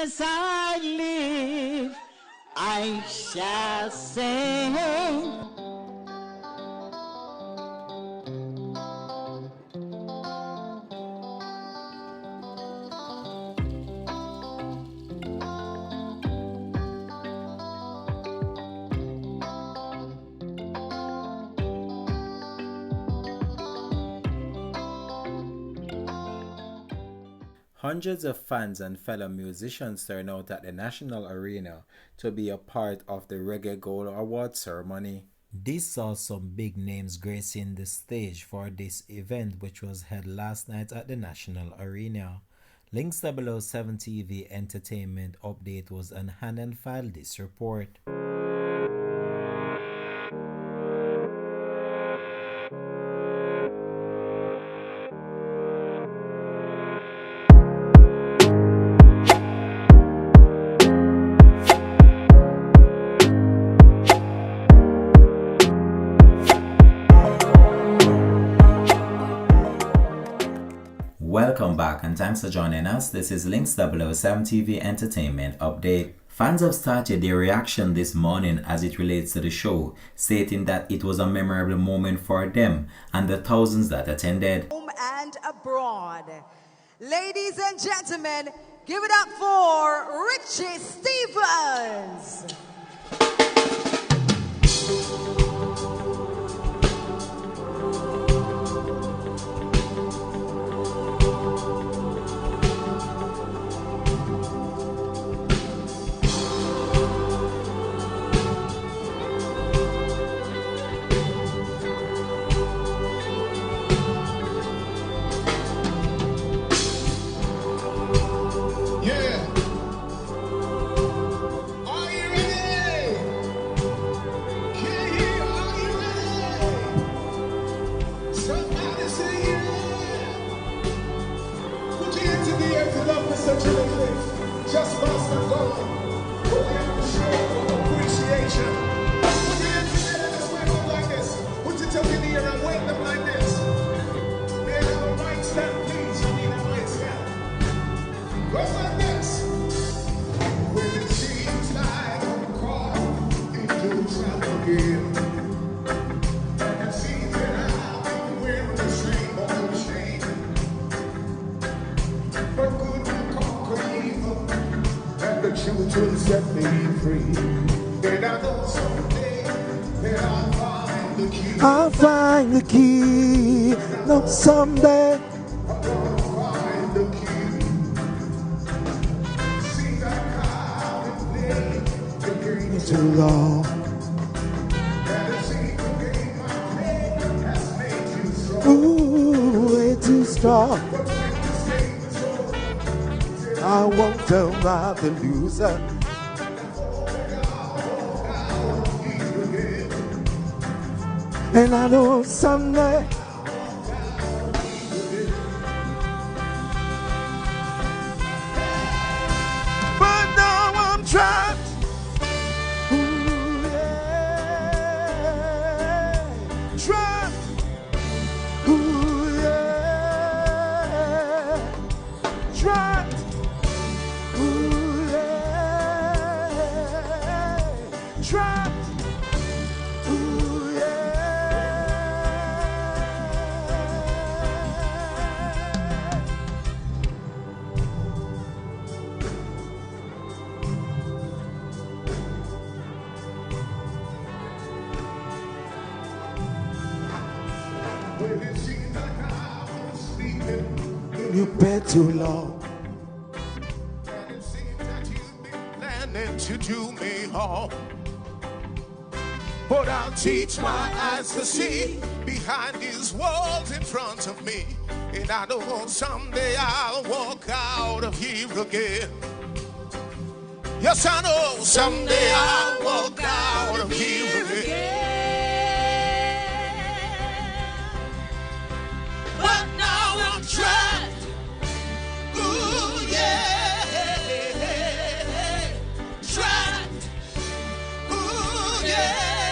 As I live, I shall sing. Hundreds of fans and fellow musicians turn out at the National Arena to be a part of the Reggae Gold Award ceremony. This saw some big names gracing the stage for this event, which was held last night at the National Arena. Links 007 TV Entertainment Update was on hand and filed this report. Welcome back and thanks for joining us. This is Links 007 TV Entertainment Update. Fans have started their reaction this morning as it relates to the show, stating that it was a memorable moment for them and the thousands that attended. Home and abroad. Ladies and gentlemen, give it up for Richie Stevens. Just lost and gone. But we have to show appreciation. Put your hands together and just wave them like this. Put your tongue in the air and wave them like this. May I have a right stand, please? I need a right stand. Goes like this. When it seems like I'm caught into trap again. And it seems that I've been wearing the same old chain. But good will conquer evil. The children set me free. And I know someday that I'll find the key. I'll find the key. No, someday I'm gonna find the key. See that I've been playing the game too long. And it seems the game I played has made you strong. Ooh, way too strong. But when this game is over, I won't tell my the loser. And I know someday but now I'm trapped. Ooh, yeah. Trapped. Ooh, yeah. Trapped. Ooh, yeah. Trapped. Ooh, yeah. when it seems like I was sleeping, In your bed too long. and it seems that you've been planning to do me harm. But I'll teach my eyes to see behind these walls in front of me. And I know someday I'll walk out of here again. Yes, I know someday I'll walk out of here again. But now I'm trapped. Ooh, yeah. Trapped. Ooh, yeah.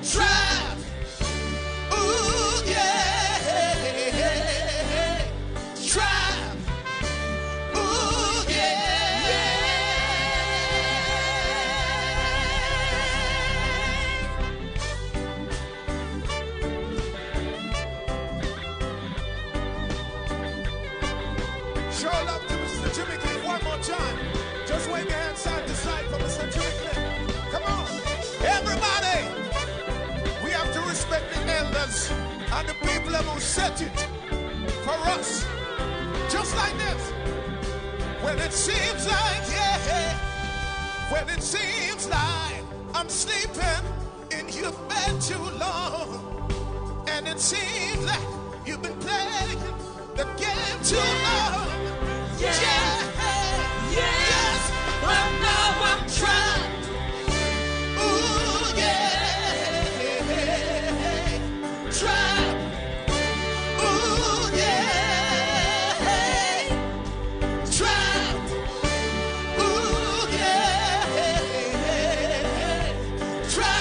Trapped. Ooh, yeah. Trapped. Ooh, Mr. Jimmy Cliff one more time. Just wave your hands side to side for Mr. Jimmy Cliff. Come on. Everybody, we have to respect the elders and the people who set it for us. Just like this. When it seems like, yeah, when it seems like I'm sleeping in your bed too long, and it seems like you've been playing the game too long. Yeah, yes, but now I'm trying. Ooh, yeah, try. Ooh, yeah, try. Ooh, yeah, try.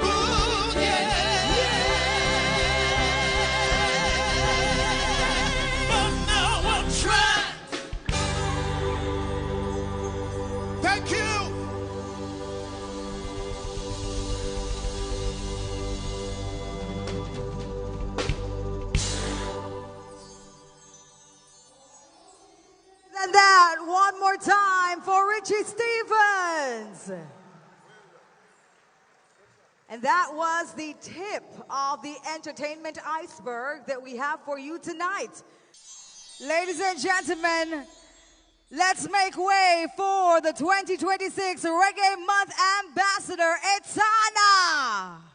Ooh, yeah. But now I'm trying. Thank you. And that one more time for Richie Stevens. And that was the tip of the entertainment iceberg that we have for you tonight. Ladies and gentlemen, let's make way for the 2026 Reggae Month Ambassador, Etana.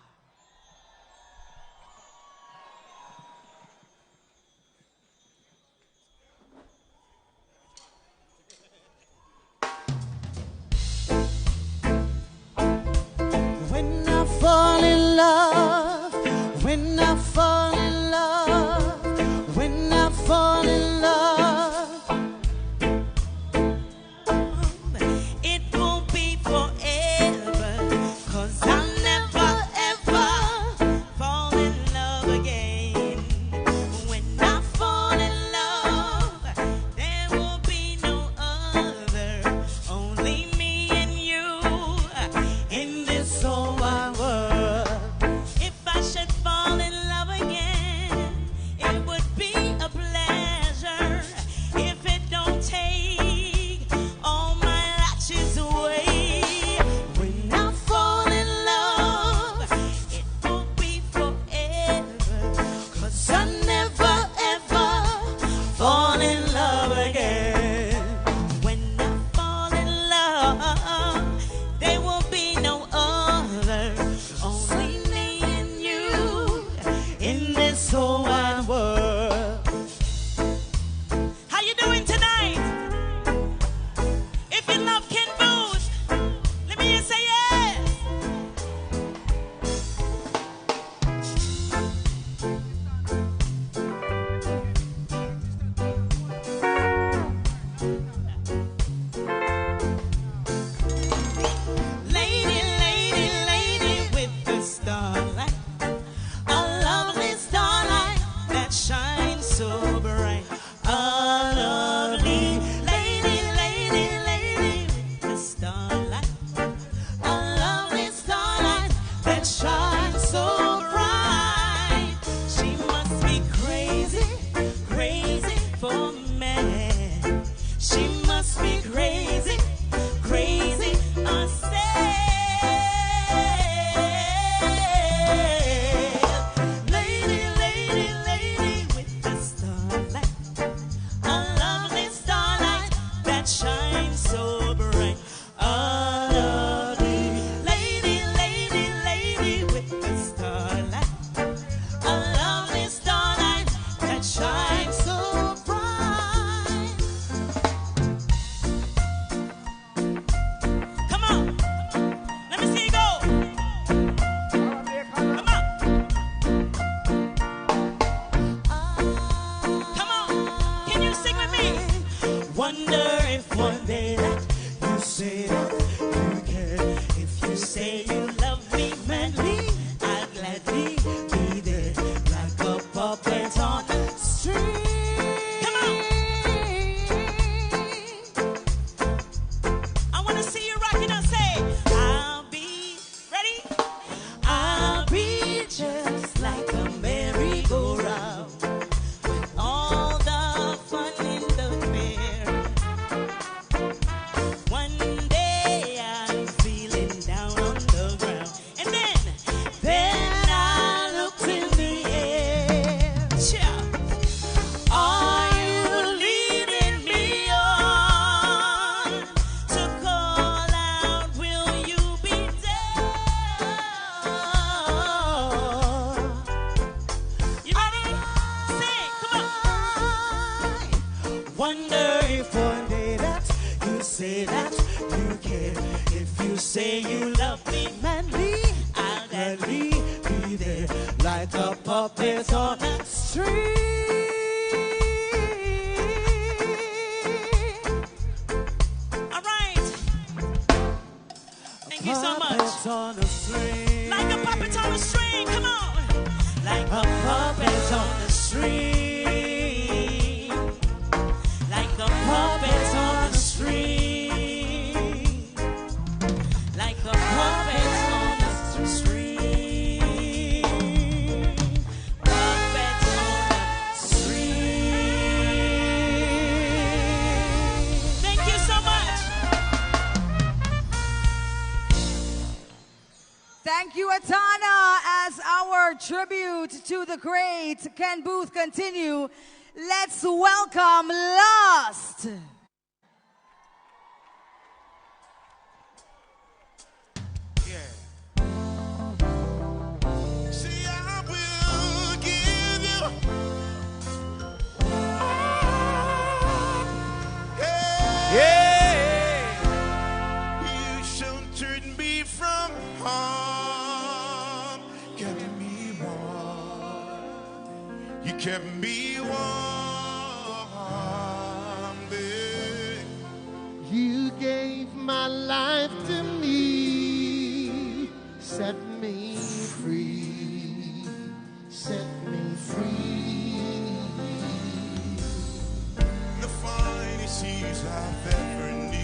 When I fall in love, when I fall in love, when I fall in love, it won't be forever, 'cause I'll never ever fall in love again. When I fall in love, there will be no other, only me and you in this whole wide world. If I should fall in love again, it would be a pleasure if it don't take all my latches away. When I fall in love, it won't be forever, 'cause I never ever fall in love again. When I fall in love, there will be no other, only me and you in this whole wide world. How you doing tonight? If your love can boost, let me just say yes. Lady, lady, lady with the starlight, a lovely starlight that shines so bright. A lovely lady, lady, lady with the starlight, a lovely starlight that shines so bright. She must be crazy, crazy for me. She must be crazy, crazy, I say. Lady, lady, lady with the starlight, a lovely starlight that shines so bright. A lovely lady, lady, lady with the starlight, a lovely starlight that shines so bright. Come on, let me see you go. Come on. Come on, can you sing with me? Wonder if one day that you say that you care, if you say you love me madly, I'd gladly be there like a puppet on a string. Come on. I want to see you rocking and say, I'll be ready. I'll be just like a merry-go-round, with all the fun in the if one day that you say that you care, if you say you love me madly, I'll gladly be there like a puppet on a string. All right. Thank you so much. On a string. Like a puppet on a string. Come on. Like a puppet on a string. Like a puppet on a string. Like a puppet on a string. Puppet on a string. Thank you so much. Thank you, Atana. As our tribute to the great Ken Booth continue, let's welcome Lost. See, I will give you. You shall turn me from harm. Kept me warm. You kept me warm, babe. You gave my life to me, set me free, set me free. The finest years I've ever needed.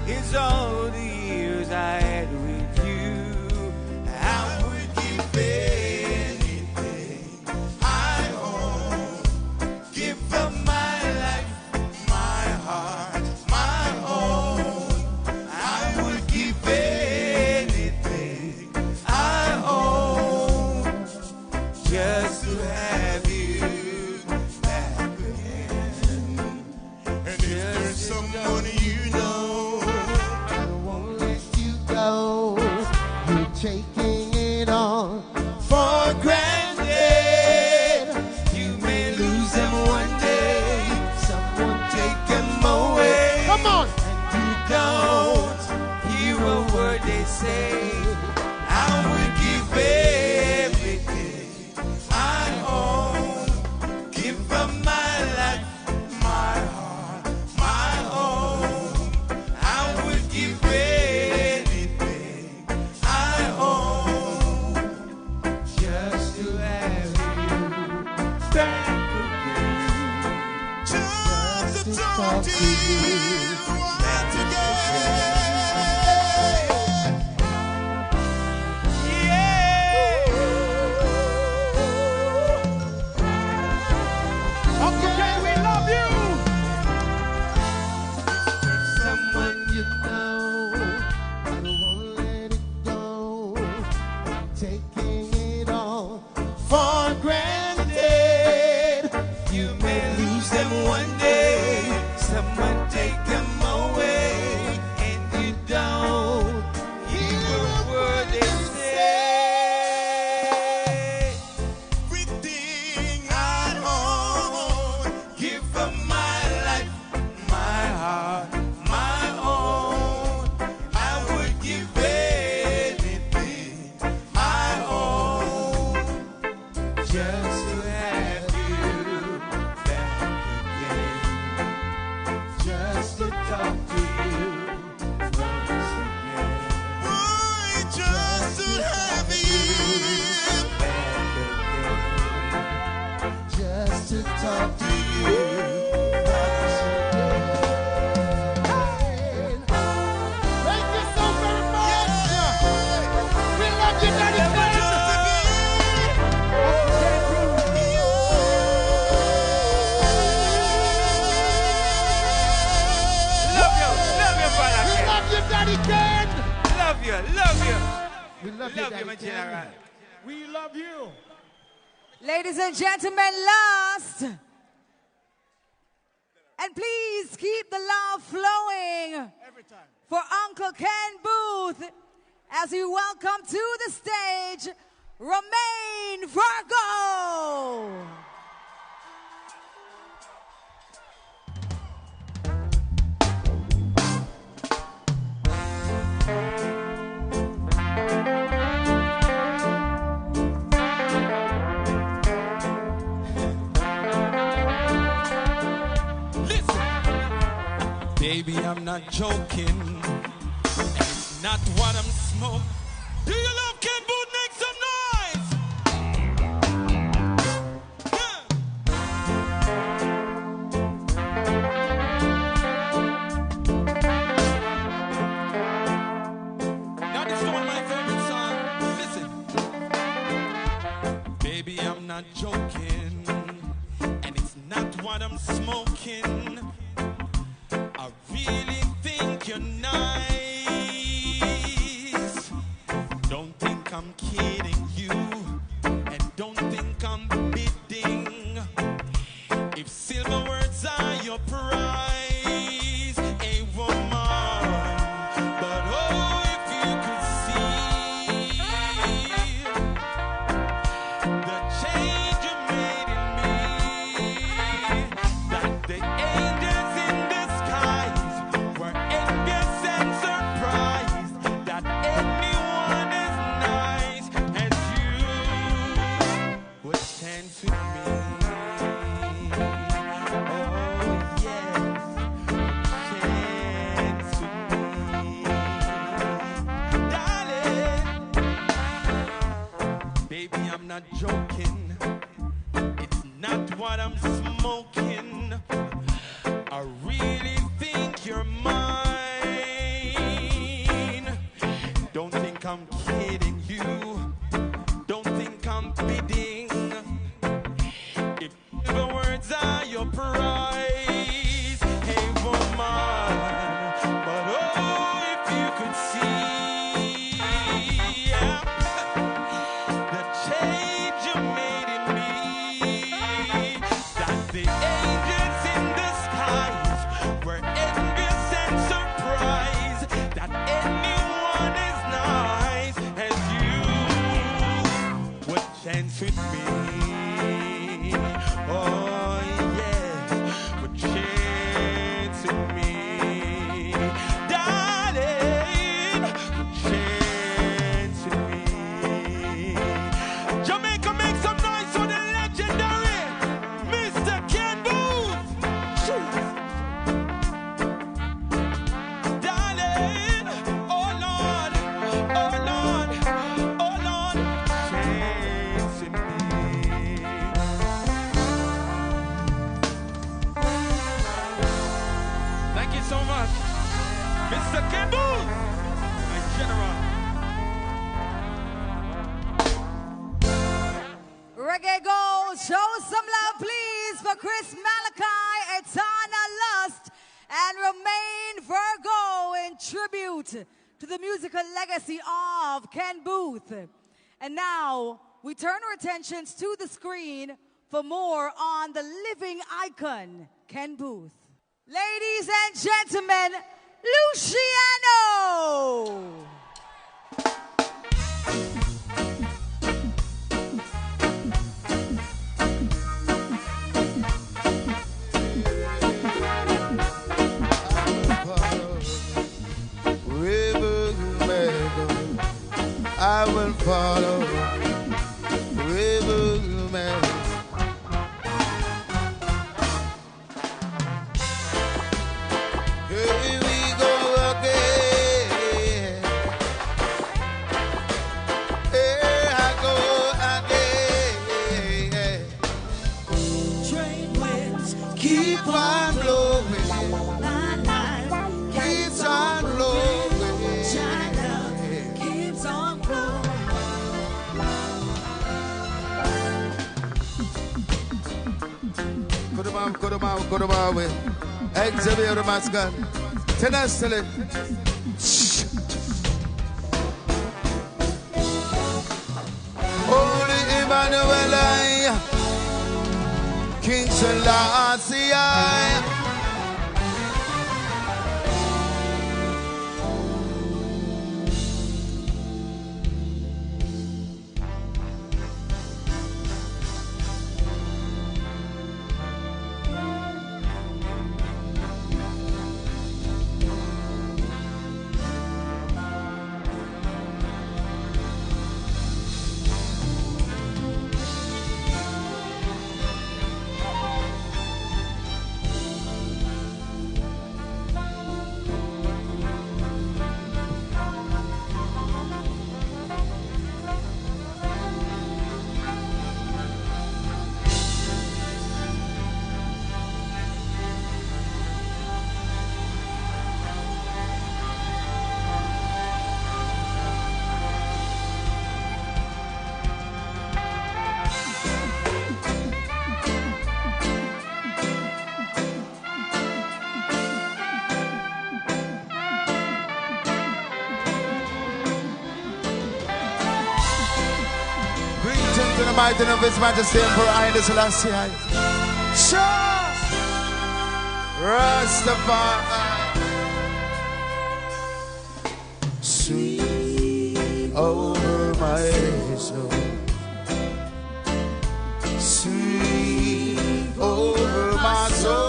It's all the years I had with you. I would give anything I own. Give up my life, my heart, my own. I would give anything I own Just to have you back again. And if there's someone you know, I won't let you go. You're taking it all for granted. you may lose them one day. Someone Take them away. come on. You don't hear a word they say. I would give everything I own. Give up my life, my heart, my own. I would give anything I own just to have you back again. just to talk to you once again. Okay, we love you. Someone You know, I won't let it go. I'm taking it all for granted. you may lose them one day. Someone take them away, and you don't hear a word they say. Everything I own, Give up my life, my heart, my own. I would give anything I own just to have you back again. Just to talk to you once again. boy, just to have you. Back again. Just to talk to you. Thank you so very much. We love you, Daddy Ken. Love you, brother. We love you, Daddy Ken. Love you, love you. We love you, Love you, Daddy my Ken. general. We love you. Ladies and gentlemen, Lost. And please keep the love flowing for Uncle Ken Booth as we welcome to the stage Romain Virgo. Baby, I'm not joking. And it's not what I'm smoking. Do you love Ken Boot? Make some noise! Yeah. Now this is one of my favorite songs. Listen. Baby, I'm not joking. And it's not what I'm smoking. I really think you're nice. Don't think I'm kidding you, and don't think I'm bidding. If silver words are your prize, a woman. But oh, if you could see the change you made in me, that the angels in the skies were envious and surprised that anyone as nice as you would dance with me. Oh yes, dance with me, darling. Baby, I'm not joking. It's not what I'm smoking. I really think you're mine. Don't think I'm kidding you. Don't think I'm bidding. If the words are your prize, hey woman. But oh, if you could see, yeah, the change you made in me, that the angels in the skies were envious and surprised that anyone as nice as you would dance with me. Oh yes, would dance with me, darling, would dance with me. Jamaica, make some noise for the legendary Mr. Ken Booth. Darling, oh Lord, oh Lord, oh Lord, dance with me. Thank you so much, Mr. Ken Booth, my general. Reggae Gold, show some love, please, for Chris Malachi, Etana Lust, and Romain Virgo in tribute to the musical legacy of Ken Booth. And now we turn our attentions to the screen for more on the living icon, Ken Booth. Ladies and gentlemen, Luciano! I will follow river man. Here we go again. Here I go again. Train winds Keep on blowing, my life. keeps on blowing. China keeps on growing. Kurumawe, Xavier Mascan, tenacity. Holy Emmanuel, King Selassie. might of His Majesty Emperor Haile Selassie. Sure. Rastafari. Sweet over my soul. Sweet over my soul.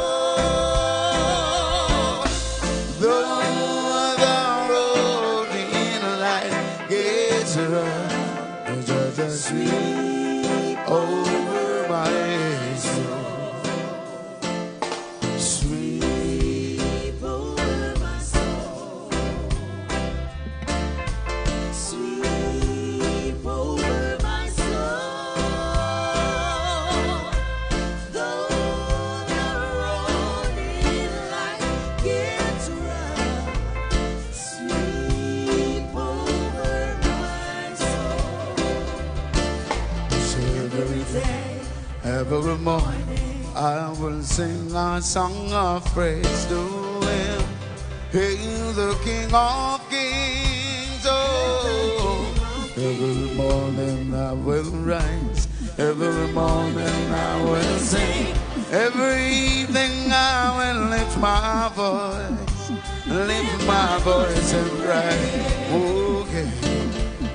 Though the road in life gets rough, just sweet over my soul. Sweet over my soul. Sweet over my soul. Though the road in life gets rough, sweet over my soul. So every day, every morning, I will sing a song of praise to Him. Hail the King of Kings. Oh, every morning I will rise. Every morning I will sing. Every evening I will lift my voice. Lift my voice and cry. Okay.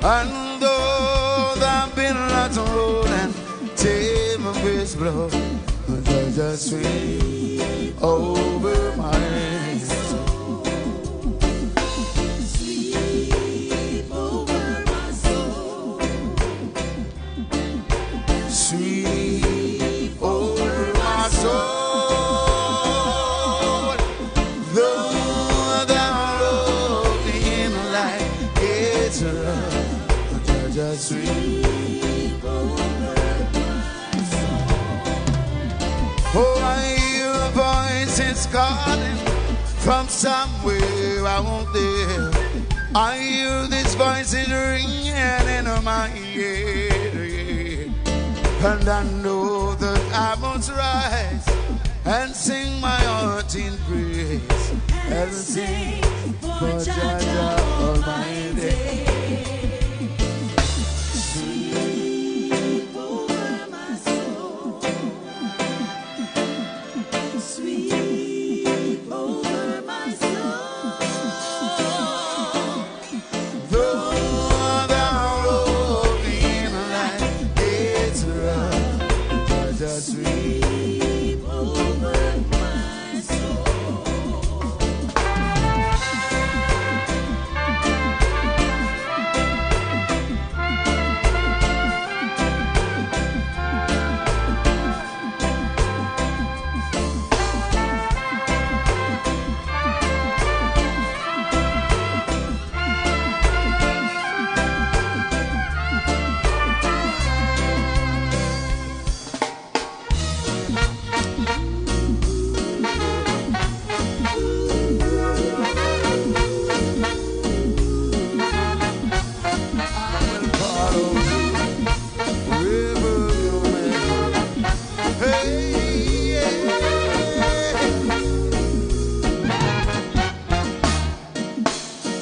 And though I've been lots of road and take my face blow, just sweet over my soul. Sweet over my soul. Sweet over my soul. Though the road in life gets rough, just sweet over my soul. Oh, I hear a voice, it's calling from somewhere out there. I hear this voice is ringing in my ear, and I know that I must rise and sing my heart in praise and sing for Jah Almighty. Sweet over my soul. Sweet over my soul. Though the road in life is rough, just sweet over my soul.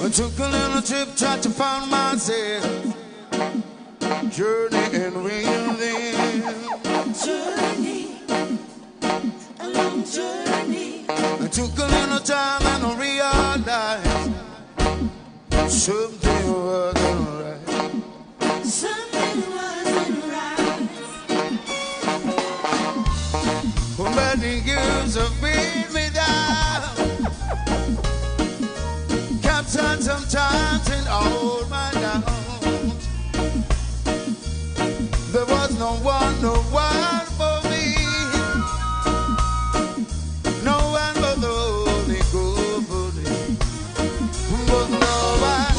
I took a little trip, tried to find myself. Journey and reeling. Journey, a long journey. I took a little time and I realized something wasn't right. Something wasn't right. For many years have beat me down. Captain sometimes and hold my down. There was no one for me. No one but the Holy Ghost. But no one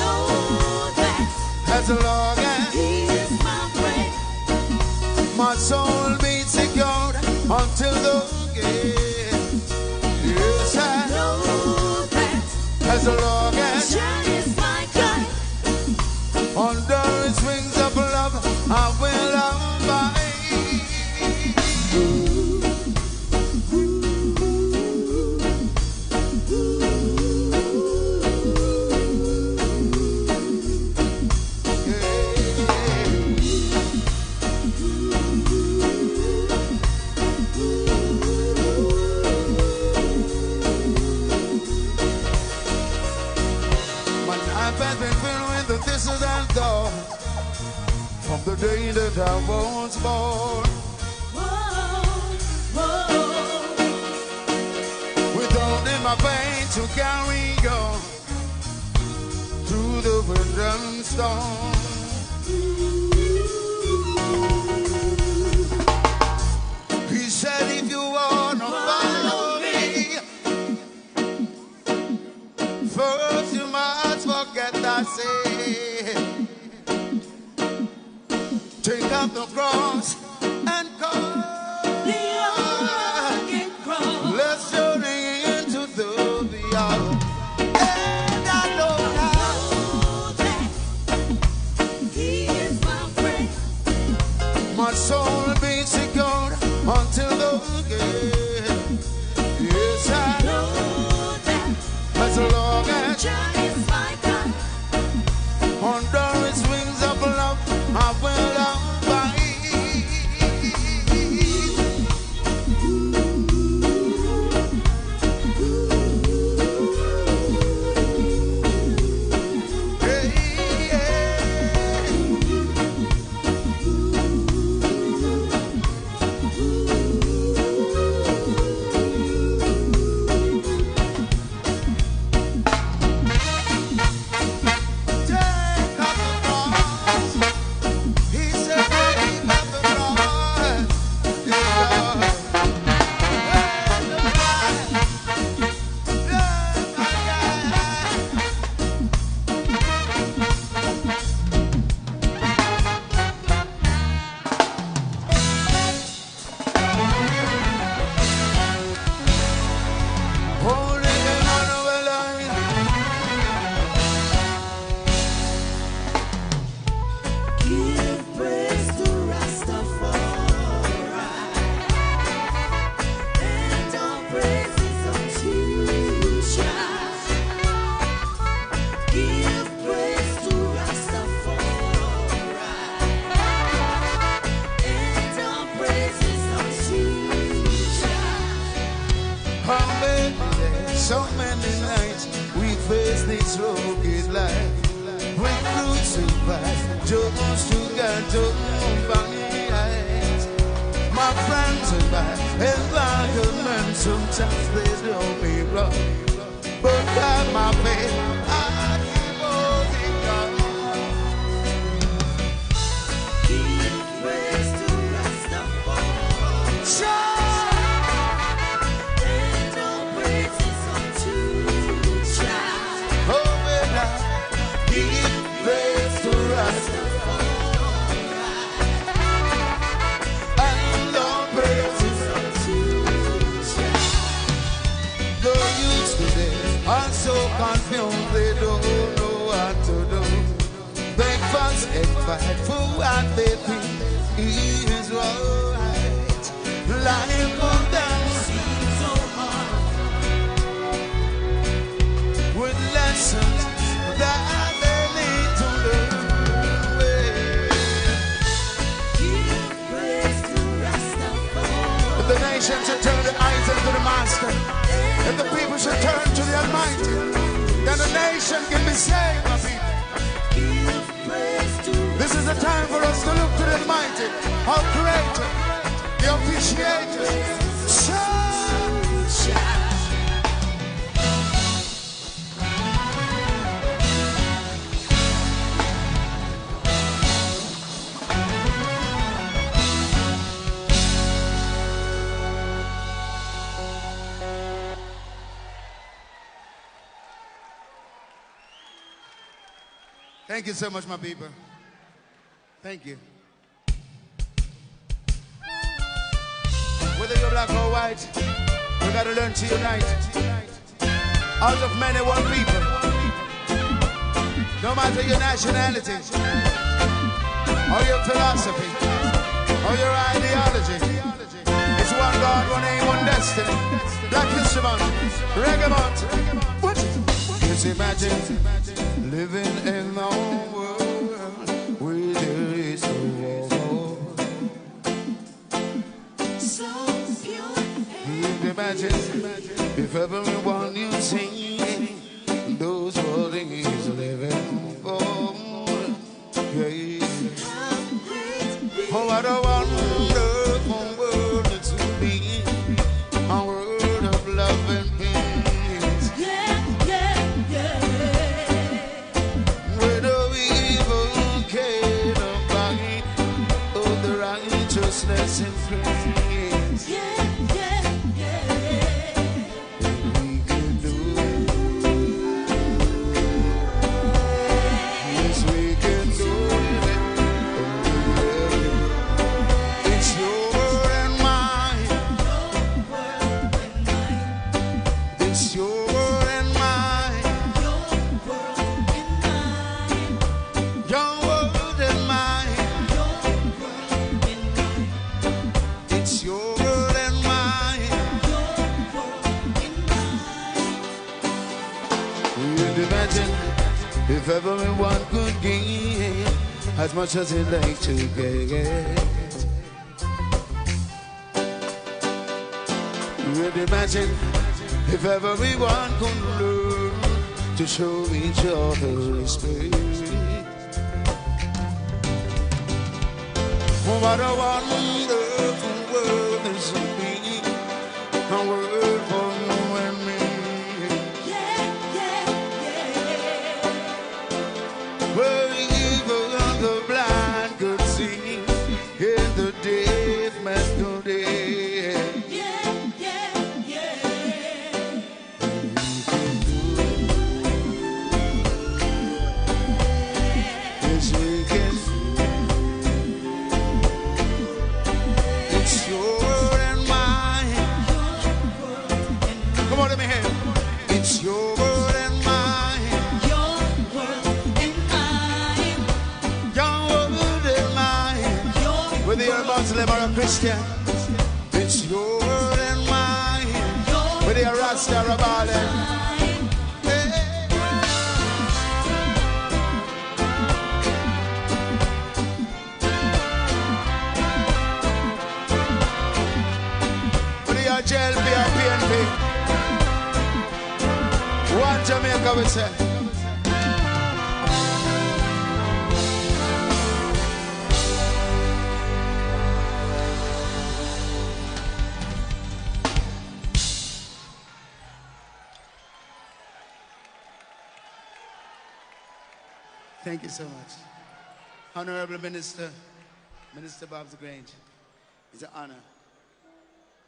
as long as He is my friend, my soul be secured until the gate. Yes, I know that as long as Jah is my guide, under His wings of love I will abide. earth I was born. With all in my veins to carry on through the wind and storm. He said, if you wanna follow me, first you must forget that sin. Take out the cross and come. Let's journey into the beyond. And I know that He is my friend. My soul will be secured until the end. Yes, I know that as long as Jah is my God, under His wings of love, I will abide. So many nights we face this rugged life. With roots and vibes, just to get to eyes. My friends and my environment, sometimes they don't be wrong. But by my faith, I keep holding on. Give praise to Rastafari. Are so confused, they don't know what to do. They fuss and fight for what they think is right. Life of them seems so hard, with lessons that they need to learn. Give praise to Rastafari. The nation should turn their eyes unto the Master. If the people should turn to the Almighty, then the nation can be saved, my people. This is the time for us to look to the Almighty, our Creator, the Officiator. Shine. Thank you so much, my people. Thank you. Whether you're black or white, we gotta learn to unite. Out of many, one people. No matter your nationality, or your philosophy, or your ideology, it's one God, one aim, one destiny. Black History Month, Reggae Month. What? Just imagine living in a world where there is no war. So pure. You can imagine if everyone you see those words living for. Yeah. How great what a wonderful world it's to be. A world of love and peace. Yeah, yeah, yeah. Where no evil can abide, oh, the righteousness and praise. Yeah, yeah, yeah. We can do it. Yes, we can do it. Oh, yeah. It's your world and mine. It's your world and mine. Your world and mine. It's your world and mine. You'd imagine if everyone could give as much as he'd like to get. You'd imagine if everyone could learn to show each other respect. What a wonderful world this will be, a world for you and me. Yeah, yeah, yeah. Where evil and the blind could see, and the deaf man could hear. Yeah, yeah, yeah. Yes, we can. It's your world and mine. Come on, let me hear it. It's your world and mine. Your world and mine. Your world and mine. Whether you're a Muslim or a Christian, it's your world and mine. Whether you're a Rasta or a Bali. Whether you're JLP or PNP, one Jamaica we say. Thank you so much. Honorable Minister Bob's Grange, it's an honor.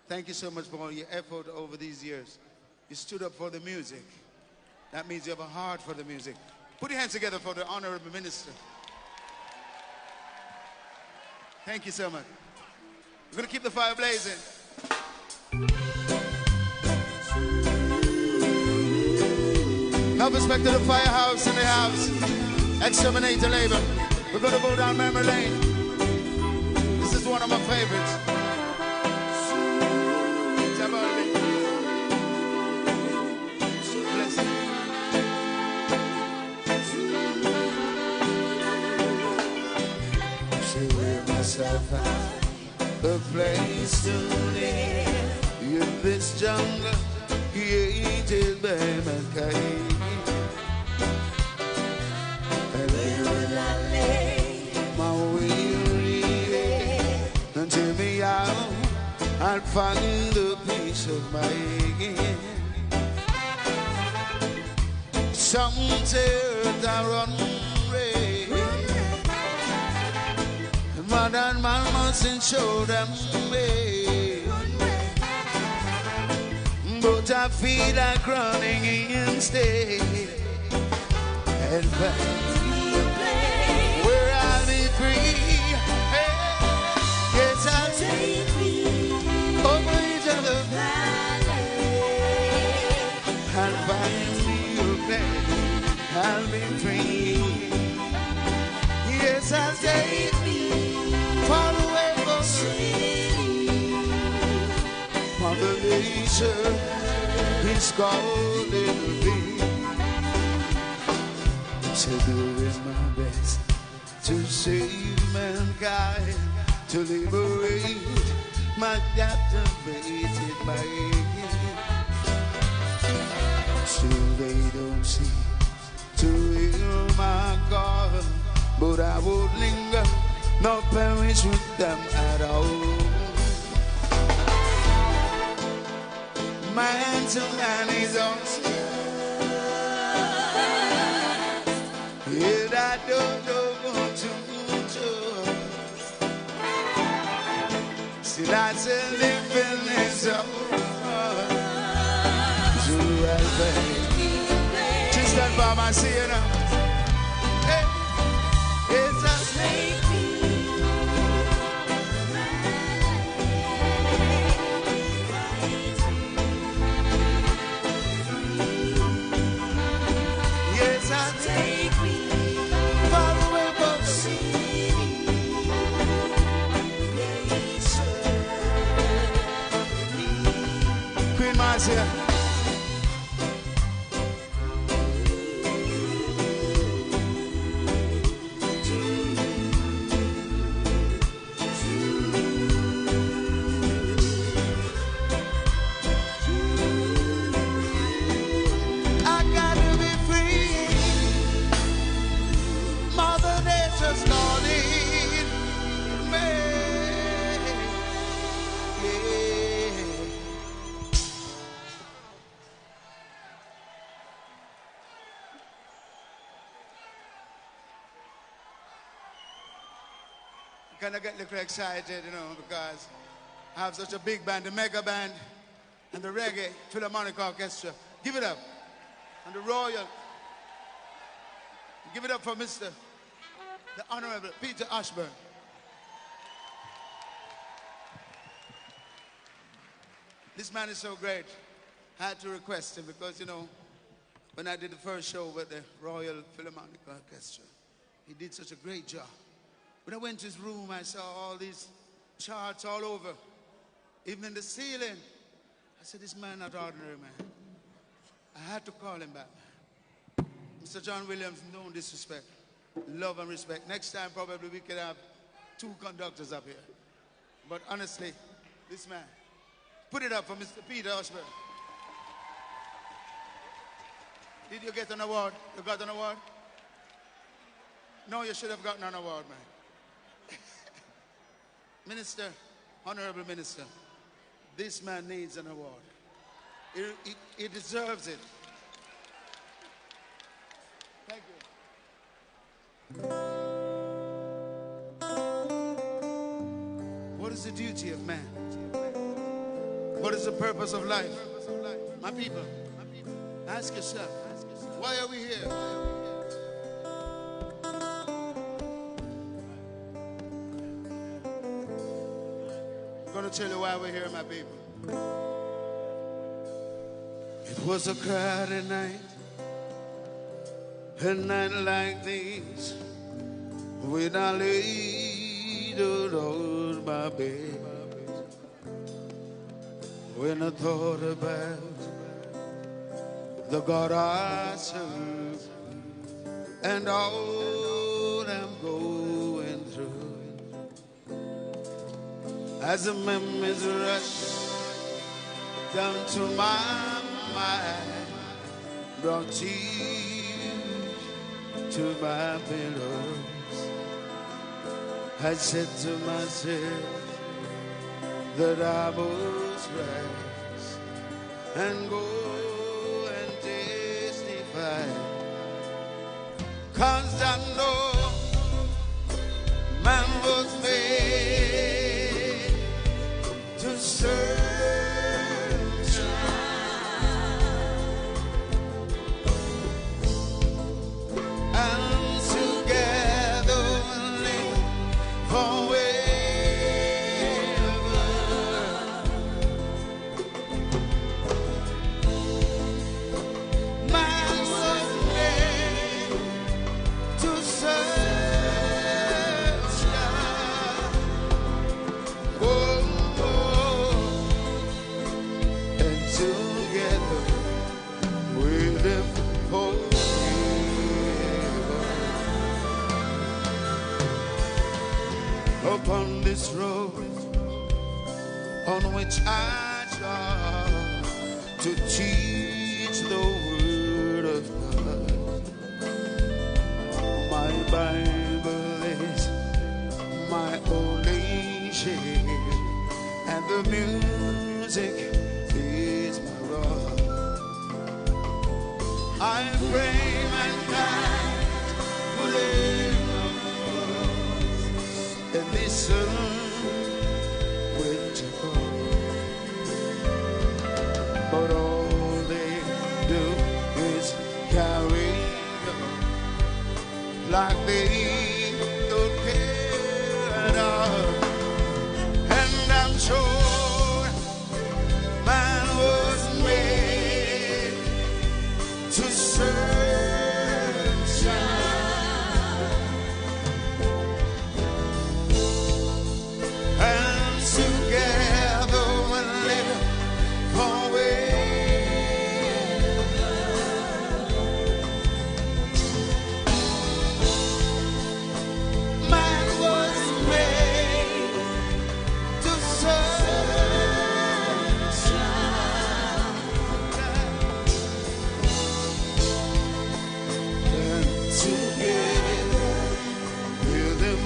Thank you so much for all your effort over these years. You stood up for the music. That means you have a heart for the music. Put your hands together for the Honorable Minister. Thank you so much. We're going to keep the fire blazing. Help respect to the firehouse in the house. Exterminate the labor. We're going to go down memory lane. This is one of my favorites. Bless you. Show myself a place to live in this jungle created by mankind. Until me out, I'll find a peace of mind. Some say I run away, modern man mustn't show them way. But I feel like running instead and find where I'll be free. Yes, I'll take me over each other and find me a place. I'll be free. Yes, I'll take me far away from Mother Nature is calling me. So doing my best to save mankind, to liberate my captivated mind. Still they don't see to hear my call, but I would linger no perish with them at all. Man to man is on. Yeah, that don't want to. See, that's a living is up. Just that by my see you now. Hey, it's a yes, I take me far away from Queen Marcia. Kind of get a little excited, you know, because I have such a big band, the mega band, and the Reggae Philharmonic Orchestra. Give it up. And the Royal. Give it up for Mr. the Honorable Peter Ashburn. This man is so great. I had to request him because, you know, when I did the first show with the Royal Philharmonic Orchestra, he did such a great job. When I went to his room, I saw all these charts all over, even in the ceiling. I said, this man not ordinary, man. I had to call him back. Mr. John Williams, no disrespect, love and respect. Next time, probably we could have 2 conductors up here. But honestly, this man, put it up for Mr. Peter Ashburn. Did you get an award? You got an award? No, you should have gotten an award, man. Minister, Honorable Minister, this man needs an award. He deserves it. Thank you. What is the duty of man? What is the purpose of life? My people, ask yourself, why are we here? I'm going to tell you why we're here, my people. It was a crowded night, a night like this, when I laid on my bed. When I thought about the God I serve and all I'm going through, as the memories rush down to my mind, brought tears to my pillows, I said to myself that I must rise and go and testify, 'cause I know man was made to serve and together live forever. Man was made to serve God. Oh, and together we live forever. Upon this road on which I try to teach the word of God, my Bible is my listen with your but all they do is carry on like they don't care at all. And I'm sure man was made to serve and together we'll live man was made to serve and together we'll live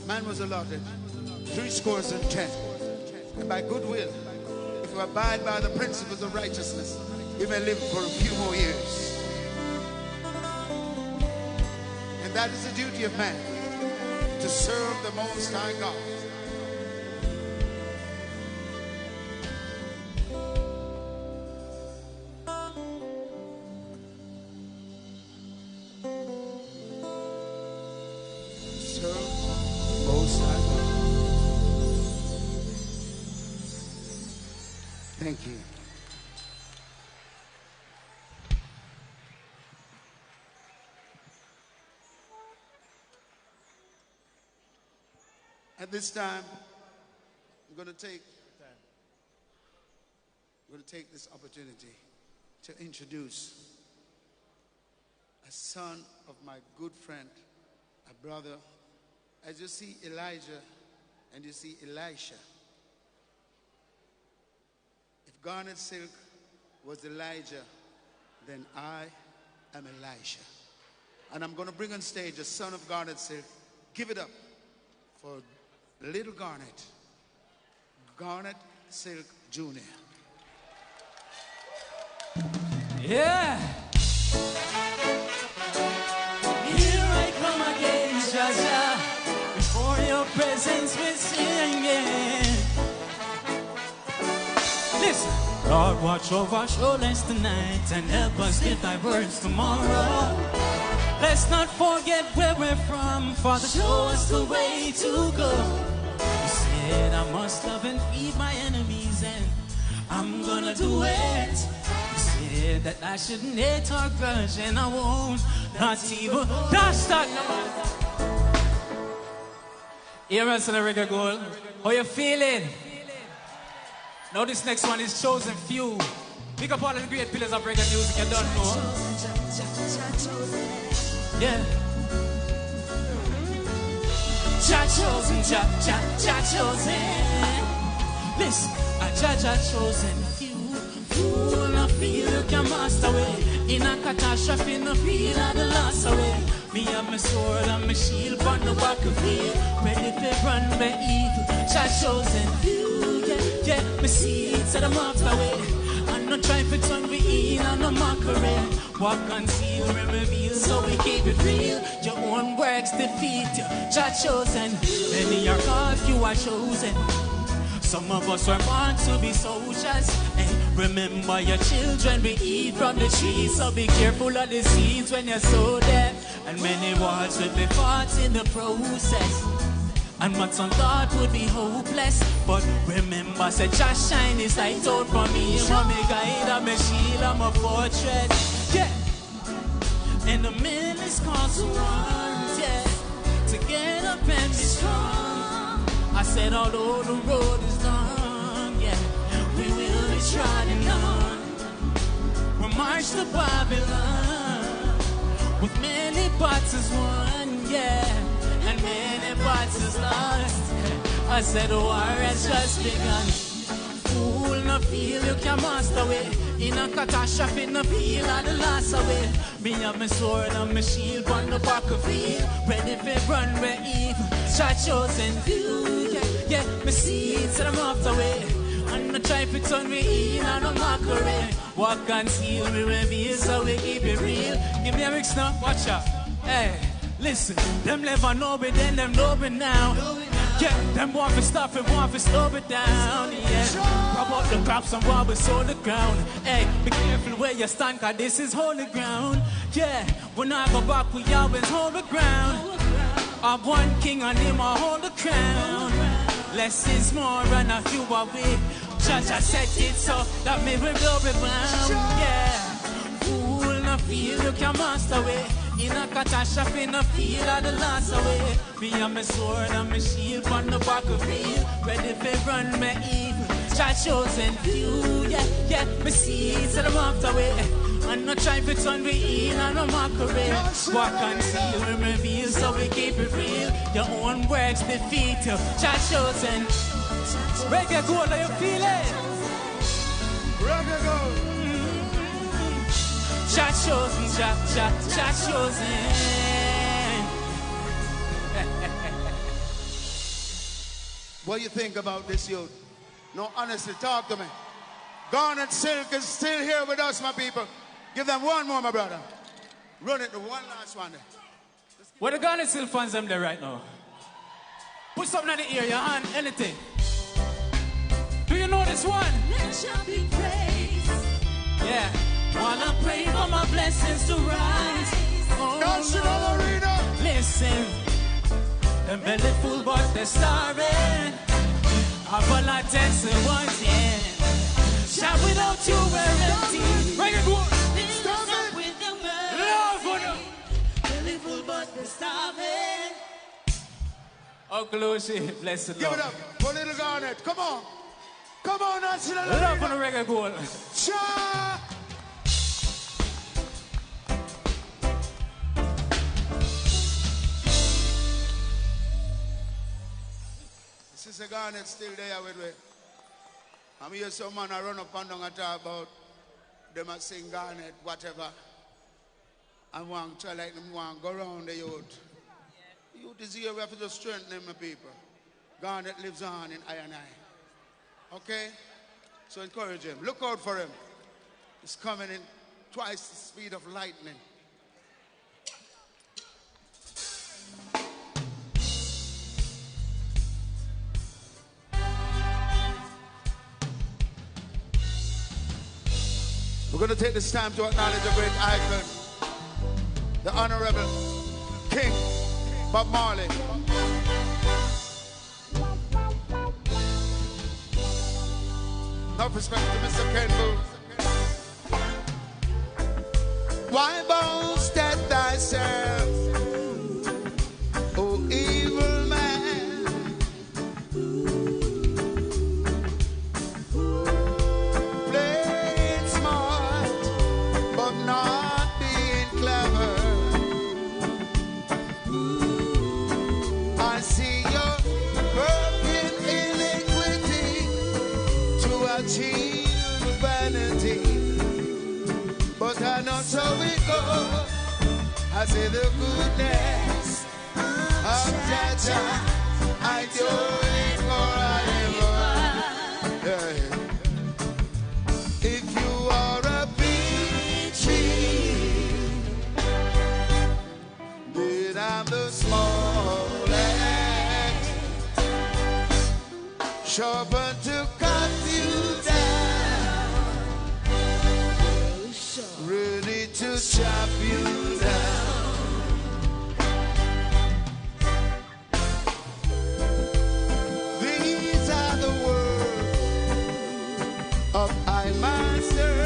Man was allotted 70, and by goodwill, if we abide by the principles of righteousness, we may live for a few more years. And that is the duty of man, to serve the Most High God. Most High God. Thank you. At this time, I'm going to take this opportunity to introduce a son of my good friend, a brother. As you see Elijah and you see Elisha, if garnet silk was Elijah, then I am Elisha. And I'm going to bring on stage a son of garnet silk. Give it up for little Garnet, Garnet Silk Jr. Yeah. Here I come again, Jaja. Before your presence we're singing. Listen. Lord, watch over our shoulders tonight and help us give thy words tomorrow. Let's not forget where we're from, Father, show us the way to go. You said I must love and feed my enemies, and I'm gonna do it. You said that I shouldn't hate or grudge, and I won't, not even. That's that. Here us in the Reggae Gold. How you feeling? Now this next one is Chosen Few. Pick up all of the great pillars of reggae music you don't know. Yeah. Jah chosen, Jah chosen. Listen, Jah chosen few. Fool no feel you can master away. In a catastrophe no feel at the last away. Me and my sword and my shield on the battlefield, ready to run my evil. Jah chosen few. Yeah, my seeds at the marked away. I'm not trying to turn we in and no mockery. Walk conceal, reveal, so we keep it real. Your own works defeat you. Jah chosen. Many are called, few are chosen. Some of us were born to be soldiers. Hey, remember your children, we eat from the trees. So be careful of the seeds when you sow them. And many wars will be fought in the process. And what some thought would be hopeless, but remember, say Jah shine his light out for me. I'm a guide, I'm a shield, I'm a fortress. Yeah. And the middle is called to run, yeah. To get up and be strong. I said, although the road is long, yeah, we will be trodden on. We'll march to Babylon with many battles won, yeah. And many battles lost. I said the war has just begun. Fool no feel you can master away. In a catastrophe no feel at the last away. Me and my sword and my shield on the battlefield, ready for run where evil. Jah chosen few, yeah, my seeds and I'm off the way. I'm not try to turn me in on a mockery. What conceal me reveal, so we keep it real. Give me a mix now, watch out. Hey, listen, them never know me, then them know me now. Yeah, them want to stop it, want to slow it down. Yeah, grab out the crops and want to sow the ground. Hey, be careful where you stand, cause this is holy ground. Yeah, when I go back, we always hold the ground. I'm one king and him I hold the crown. Less is more and a few away. Judge I set it so that me will blow it round. Yeah, fool no feel you can master way. In a catastrophe no feel of the last away. Me and my sword and my shield on the battlefield. Ready for run me evil. Judge chosen few. Yeah, yeah, me see it so I'm after way. I'm not trying to turn me in on a mockery. What conceal and reveal, so we keep it real. Your own works defeat you. Judge chosen. Reggae goal, are you feel it? Reggae goal. Judge chosen, Judge chosen. What do you think about this youth? No, honestly, talk to me. Garnet Silk is still here with us, my people. Give them one more, my brother. Run it, the one last one there. Where the Garnet Silk fans them there right now? Put something in the ear, your hand, anything. Do you know this one? Let shall be praised. Yeah. Wanna pray for my blessings to rise. Oh, National Arena. listen. Them belly full, but they're starving. I've a lot to once, yeah. Shout without you, we're empty. Bring it, go. Stop it with the word. Love for them. Belly full, but they're starving. Uncle Lucy, bless it, Give Lord. it up for Little Garnet. Come on. Come on, National Love for the Arena. reggae goal. Cha! Sister Garnet still there with me. I'm here some man I run up and down and talk about them a sing Garnet, whatever. I want to try like them want go around the youth. The youth is here, we have to just strengthen them, my people. Garnet lives on in I and I. Okay? So encourage him. Look out for him. He's coming in twice the speed of lightning. We're going to take this time to acknowledge a great icon, the Honorable King Bob Marley. No respect to Mr. Ken Booth. Why boast at thyself, O evil man? Playing smart, but not being clever. I see you're working iniquity to achieve vanity, but I know so it goes. I say the goodness of Jaja, I do it forever. Yeah. If you are a big tree, then I'm the smallest. Sharper to cut you down, ready to chop you down. These are the words of I Master.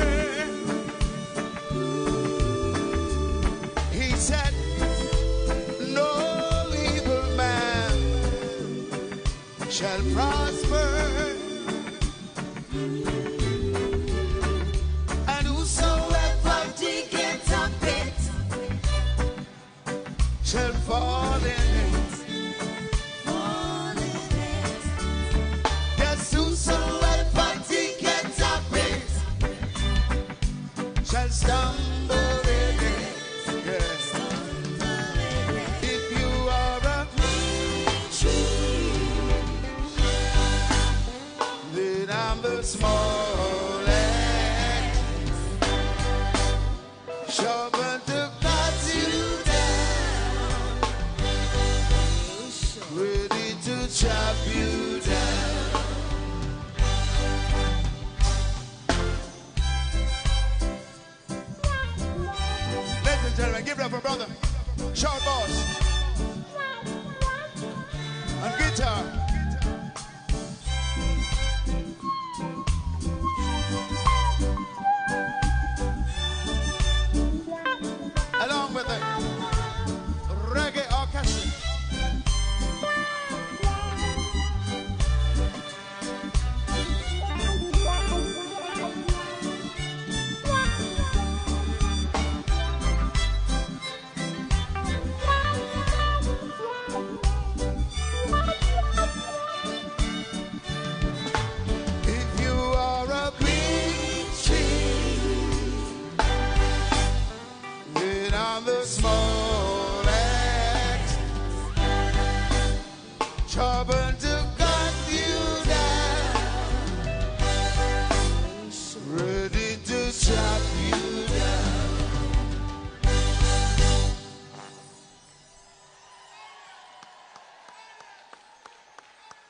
He said, no evil man shall prosper, and whosoever diggeth a pit shall fall in it. Yes, whosoever diggeth a pit shall stumble in it. Yes. If you are a tree, then I'm the the small act, sharpen to cut you down, ready to chop you down. Ladies and gentlemen, give it up for brother Short Boss on guitar. Along with the reggae orchestra. If you are a big tree, then I'm the small axe, sharpened to cut you down, ready to chop you down.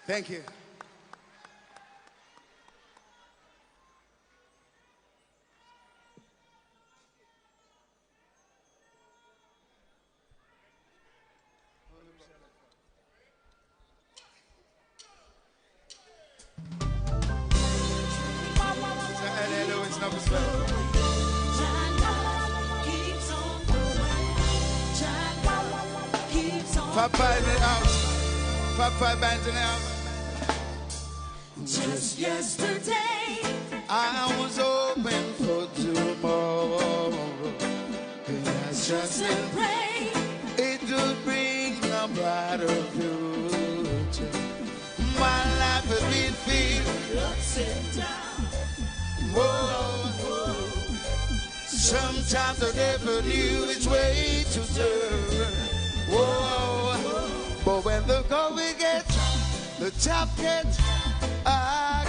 Thank you. Fab Five in the house. Fab Five bands in the house. Just yesterday, I was hoping for tomorrow. And that's just and pray. it would bring a brighter future. My life has been filled Ups and down. whoa. Sometimes I never knew which way to turn. Whoa. But when the going gets, the top gets, I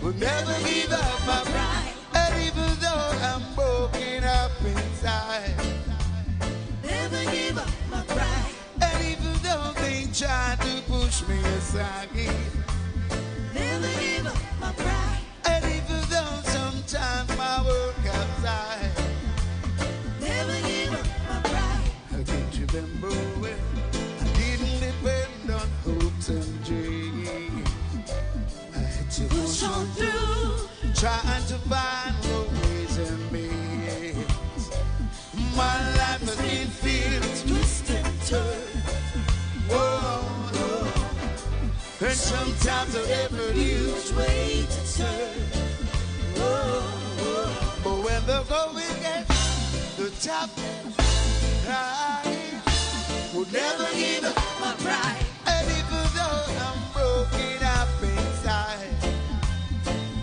will never give up my pride. And even though I'm broken up inside, Never give up my pride. and even though they try to push me aside, Never give up my pride. and even though sometimes my work outside, Never give up my pride. I can't remember when I didn't depend on hopes and dreams. I had to Push on through. trying to find the ways and means. My life has been filled, Twist and turn. whoa. And sometimes I never knew Which way to turn. but when the going gets, the top I would never give up. My pride. And even though I'm broken up inside,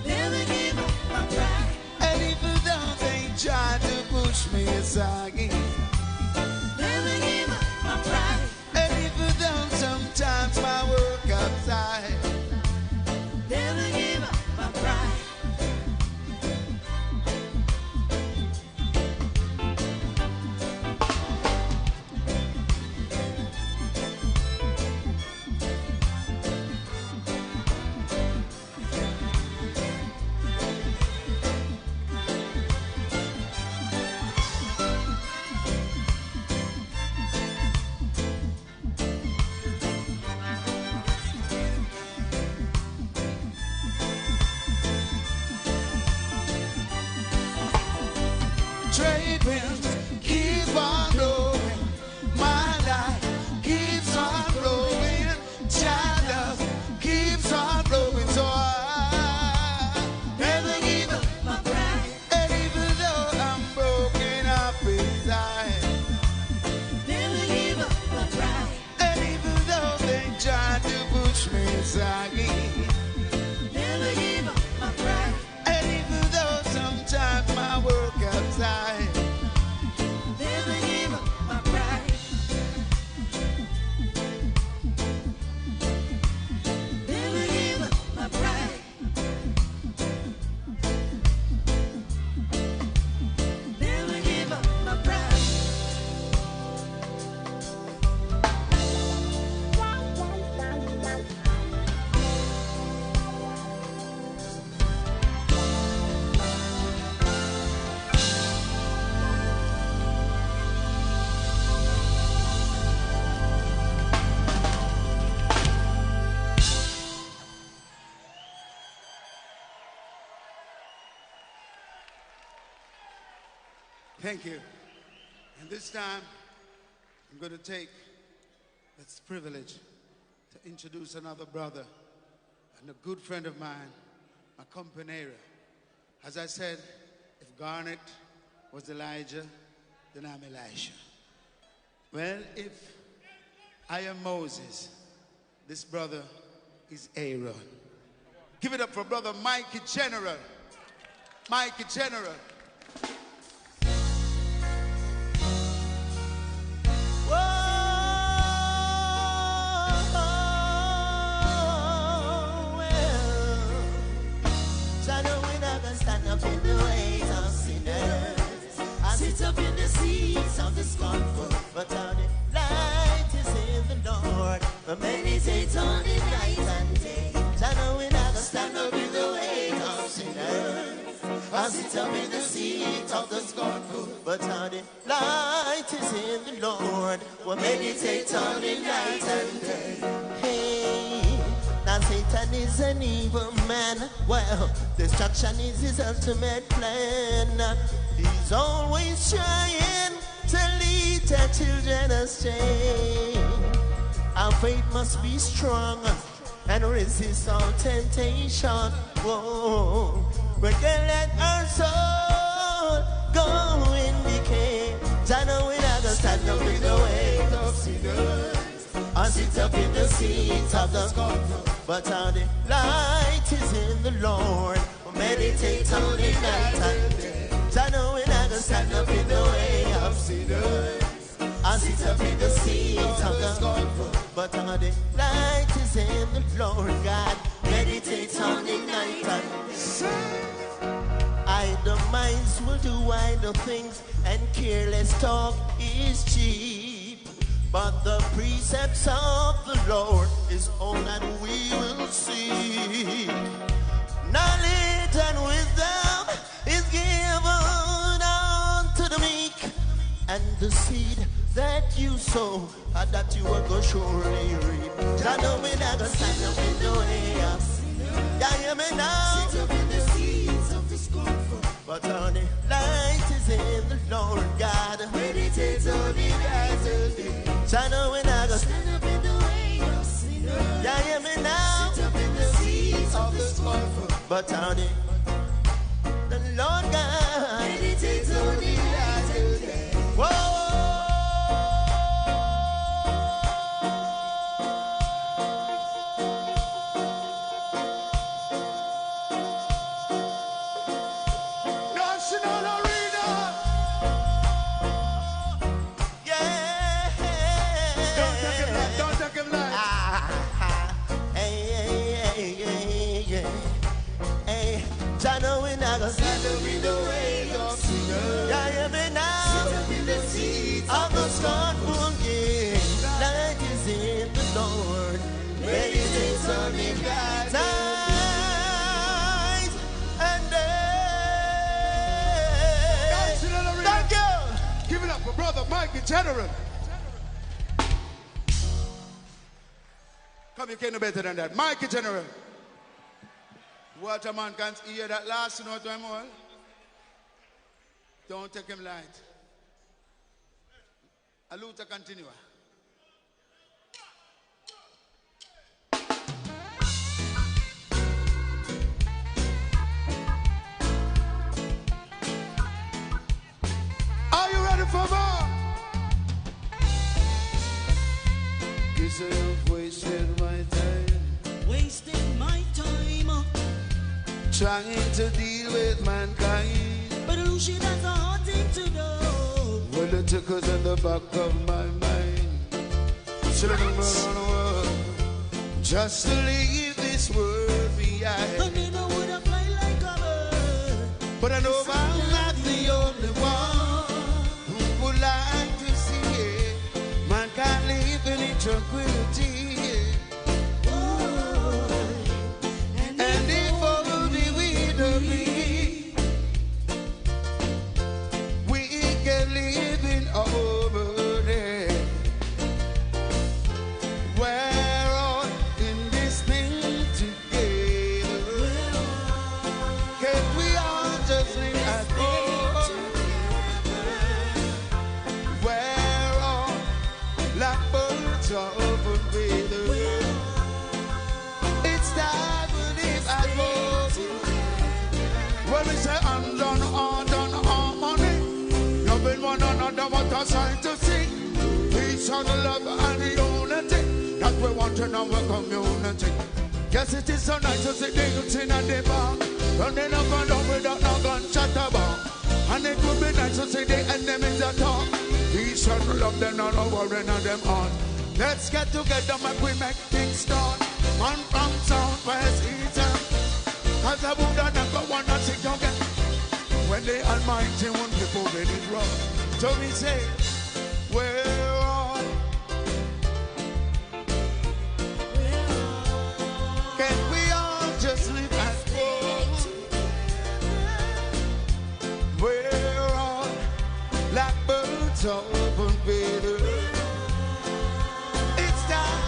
Never give up my pride. and even though they try to push me aside, Never give up my pride. and even though sometimes my work outside, Never give up my pride. trade winds keep on blowing, my life keeps on blowing, child love keeps on blowing, so I never give up. My pride. And even though I'm broken up inside, Never give up my pride. and even though they try to push me aside, Never give up my pride. and even though sometimes my work outside, Never give up my pride. Never give up my pride. Thank you. And this time, I'm going to take this privilege to introduce another brother and a good friend of mine, my companion. As I said, if Garnet was Elijah, then I'm Elisha. Well, if I am Moses, this brother is Aaron. Give it up for brother Mikey General. Mikey General. Up in the ways of sinners, I sit up in the seats of the scornful, but how the light is in the Lord, but meditate on it night and day. I know we're not gonna stand up in the ways of sinners, I sit up in the seats of the scornful, but how the light is in the Lord, we'll meditate on it night and day. Hey. Now Satan is an evil man. Well, destruction is his ultimate plan. He's always trying to lead the children astray. Our faith must be strong and resist all temptation. Whoa, we can let our soul go in decay. I know we're not gonna stand up in the way of sinners. I sit up in the seats of the scornful, but how the light is in the Lord, we'll meditate on it night and day. I know we're not gonna stand up in the way of sinners. I sit up in the seats of the scornful, but how the light is in the Lord God, meditate on it night and day. Idle minds will do idle things, and careless talk is cheap. But the precepts of the Lord is all that we will see. Knowledge and wisdom is given unto the meek, and the seed that you sow, that you will go surely reap. I know we're not gonna stand up in the way of sinners. Yeah, hear me now. Sit up in the seats of the scornful, but honey, light is in the Lord God. Meditate on it as a day. I know we're not gonna stand up in the way of sinners. Yeah, hear me now. Sit up in the seats of the scornful, but honey, the Lord God meditates on it as a day. Whoa. Stand up in the way of sinners. Yeah, hear me now. Sit up in the seats of the scornful, yeah. Light is in the Lord. Meditate on it night and day. Thank you. Give it up for brother Mikey General. Come, you can't do better than that. Mikey General. Waterman can't hear that last note time all. Don't take him light. Aluta continua. Are you ready for more? You say I've wasted my time. Wasted my time. Trying to deal with mankind. But Lucian has a hard thing to do. Well, the tickles in the back of my mind. Should have run on the world just to leave this world behind. I never would have fly like a bird. But I know I'm not the only one who would like to see it. Mankind living in tranquility. Over there, we're all in this thing together. Can we all just live at home? blackbirds are open feather. It's time to live at home. When we say undone, undone harmony, loving one another, what a sight to see. Peace and love and unity, that we want in our community. Yes, it is so nice to see the youth in the bar, running up and down without no gunshot about. And it would be nice to see the enemies that talk. Peace and love, them not worrying on them on. Let's get together, make we make things start. Man from south, west, east, cause I would never want to sit together. When the Almighty one people get it wrong. So we say, we're on. Can we all just live as one? We're on. Blackbirds are open feather. It's time.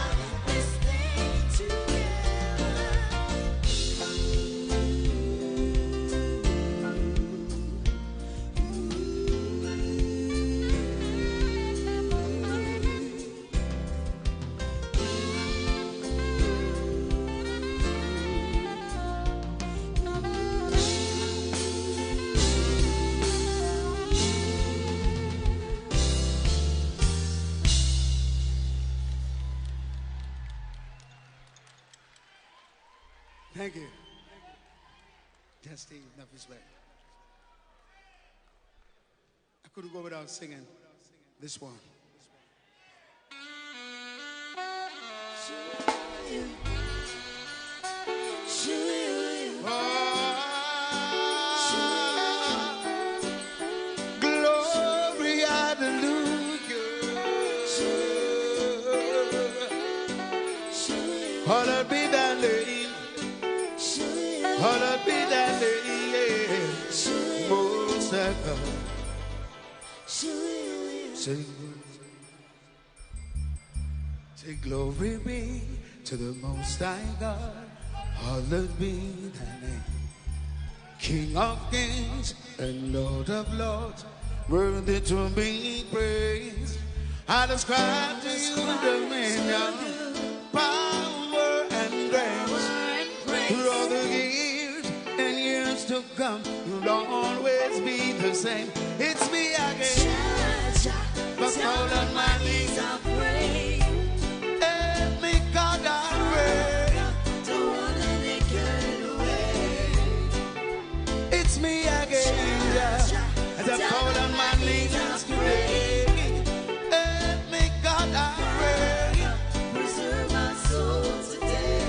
Thank you. Just Steve, enough respect. I couldn't go without singing this one. Glory, hallelujah. Hallowed be thy name. Hallowed be thy name, Most High God. Say glory be to the Most High God. Hallowed be thy name, King of kings and Lord of lords, worthy to be praised. I ascribe to you dominion, power and grace. Through all the years and years to come, you'll always be the same. It's me again, but fall on my knees I pray. Help me, God, I pray. Don't wanna be carried away. It's me again, as I fall on my knees today. Help me, God, I pray. Preserve my soul today.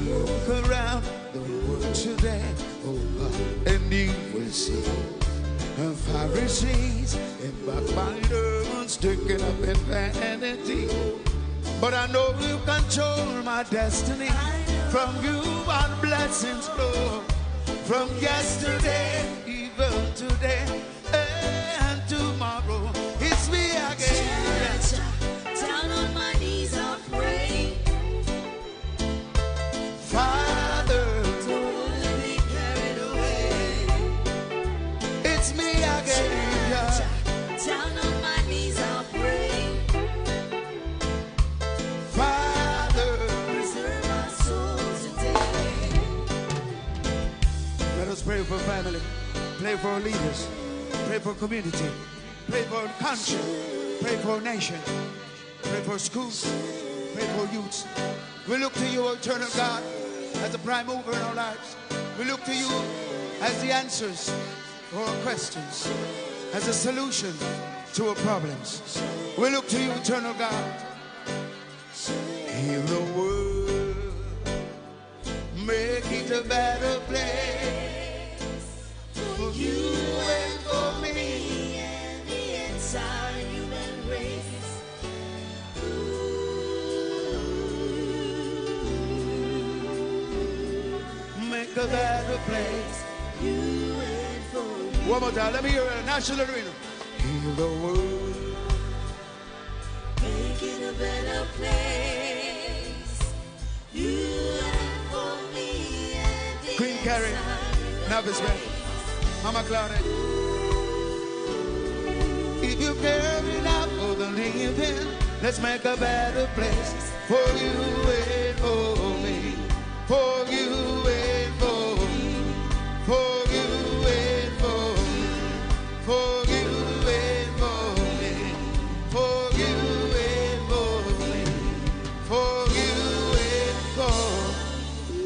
Look around the world today, oh God, and you will see Pharisees and backbiters taken up in vanity. But I know you control my destiny. From you our blessings flow. From yesterday, even today, and tomorrow. It's me again. Down on my knees I pray. Father, don't wanna be carried away. It's me again. Down on my knees I'll pray. Father, preserve my soul today. Let us pray for family, pray for leaders, pray for community, pray for country, pray for nation, pray for schools, pray for youths. We look to you, eternal God, as the prime mover in our lives. We look to you as the answers to our questions, as a solution to our problems. We look to you, eternal God. Heal the world, make it a better place for you and for me and the entire human race. Make a better place, you and for me. One more time, let me hear a national arena. Heal the world, make it a better place, you and for me and the Queen Carrie, Navis Mama Claudette. If you care enough Let's make a better place for you and for me. For you and for me. For you and for me. For you and for me. For you and for me. For you and for me.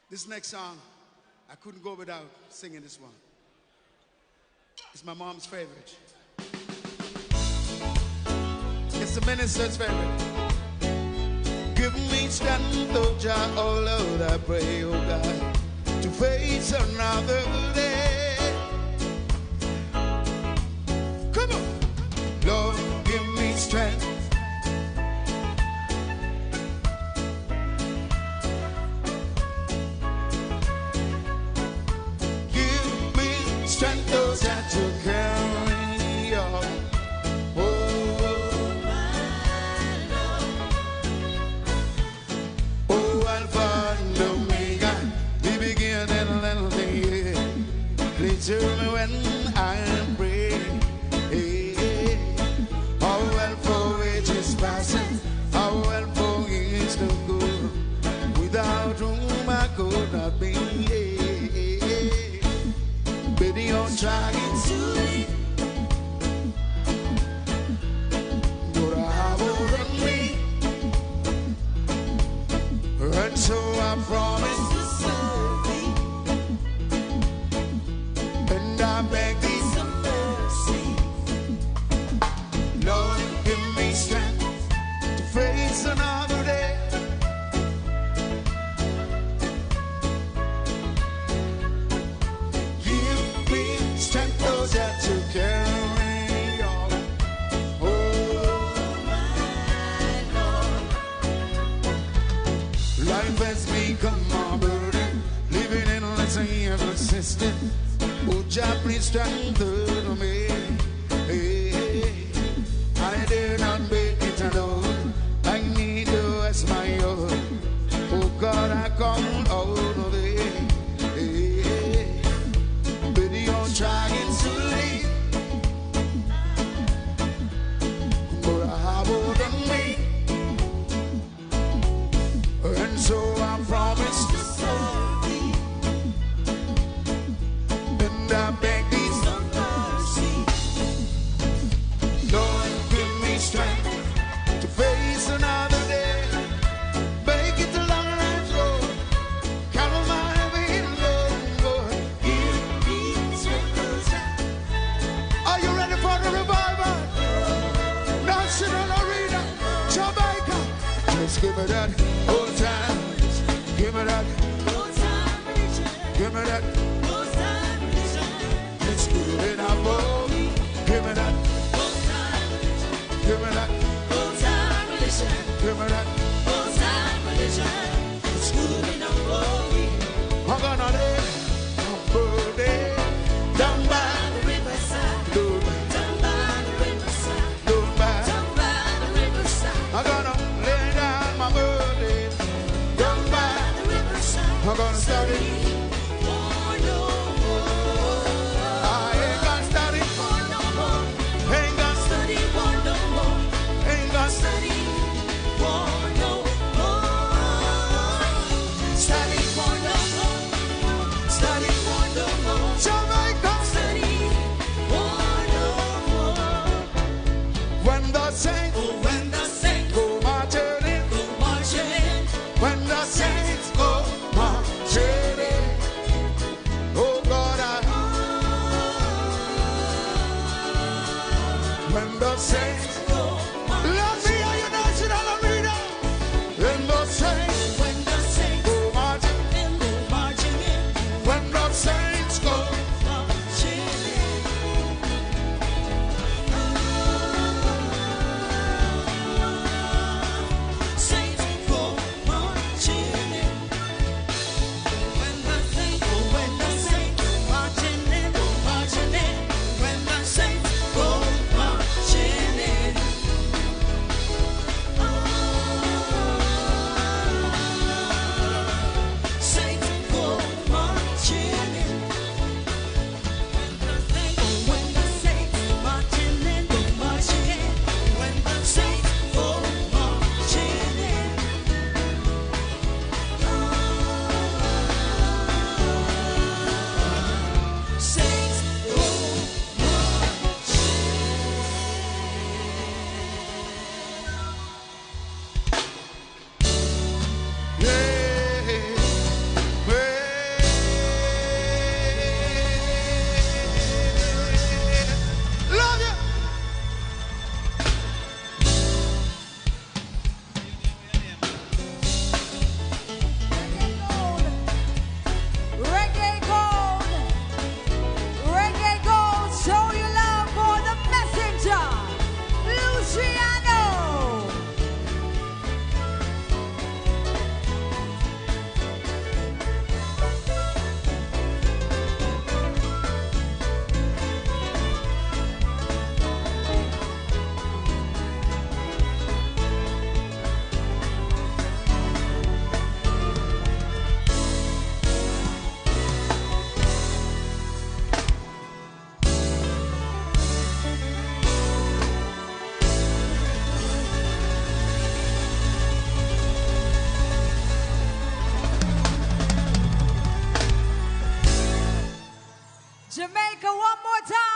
This next song, I couldn't go without singing this one. It's my mom's favorite. It's the minister's favorite. Give me strength, oh Jah, oh Lord, I pray, oh God, to face another day. Come on. Lord, give me strength. Strength those that you carry on. Oh, my Lord. Oh, Alpha and Omega, the beginning and the end. Please hear me when I pray. How well for which is passing, how well for is the good. Without whom I could not be. Baby, you're trying to leave, but I wouldn't leave. And so I promise to serve thee, and I beg thee some mercy. Lord, give me strength to face another day. Strength those that you carry on. Oh, my Lord. Life has become my burden, living in less than ever system. Oh, Jah, please strengthen me. Hey, I dare not make it alone. I need you as my own. Oh, God, I come out of it. Trying to leave, but I wouldn't leave. And so I promised to serve thee, and I beg thee some mercy. Lord, give me strength to face another day. Make it a long night road, carry my heavy load, Lord. Give me strength. Are you ready for the revival? National Arena, Jamaica. Just give me that old time. Give me that old time. Give me that old time. It's good enough for me. Give me that old time. Give me that old time. Give me that old time. It's good enough for me. I'm gonna lay my burden down by the riverside. Down by the riverside. Down by the riverside. I'm gonna lay down my burden down by the riverside. I'm gonna start it. Oh, no. Jamaica one more time.